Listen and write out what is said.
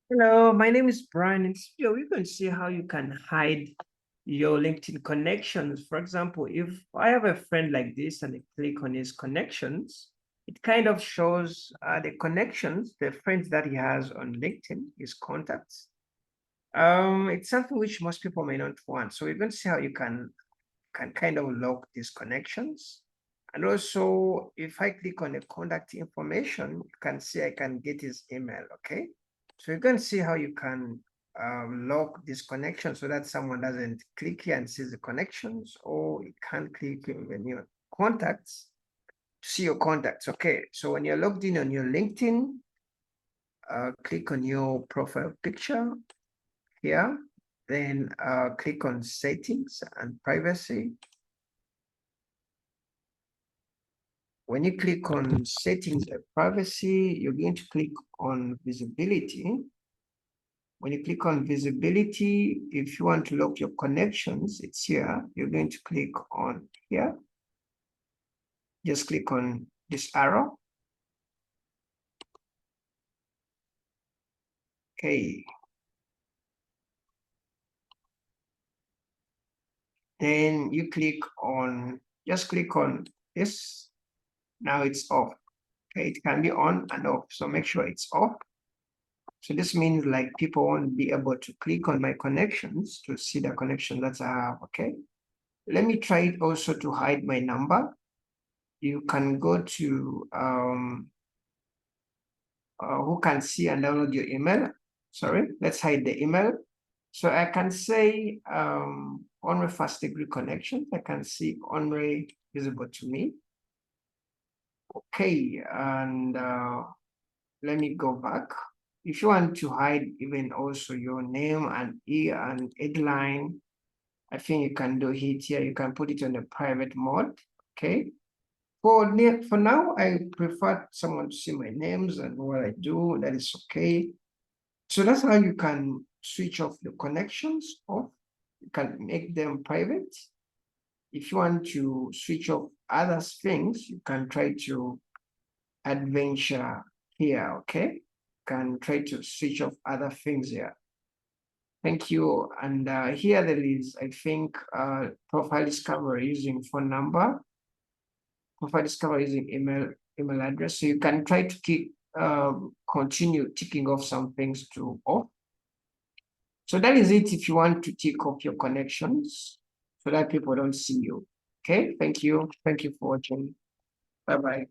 Hello, my name is Brian. In this video, you can see how you can hide your LinkedIn connections. For example, if I have a friend like this and I click on his connections, it kind of shows the connections, the friends that he has on LinkedIn, his contacts. It's something which most people may not want. So we're going to see how you can kind of lock these connections. And also, if I click on the contact information, you can see I can get his email, okay? So you can see how you can lock this connection so that someone doesn't click here and sees the connections, or you can't click in your contacts to see your contacts, okay? So when you're logged in on your LinkedIn, click on your profile picture here, then click on settings and privacy. When you click on settings and privacy, you're going to click on visibility. When you click on visibility, if you want to lock your connections, it's here. You're going to click on here. Just click on this arrow. Okay. Then you just click on this. Now it's off. Okay, it can be on and off. So make sure it's off. So this means like people won't be able to click on my connections to see the connection that I have, okay? Let me try it also to hide my number. You can go to who can see and download your email. Sorry, let's hide the email. So I can say Onre first degree connection. I can see Onre visible to me. Okay, and let me go back. If you want to hide even also your name and headline, I think you can do it here. You can put it on the private mode. Okay. For now, I prefer someone to see my names and what I do. That is okay. So that's how you can switch off the connections off. You can make them private. If you want to switch off other things, you can try to adventure here, okay? You can try to switch off other things here. Thank you. And here there is, I think, profile discovery using phone number, profile discovery using email address. So you can try to keep continue ticking off some things to off. So that is it if you want to tick off your connections so that people don't see you. Okay, thank you. Thank you for watching. Bye-bye.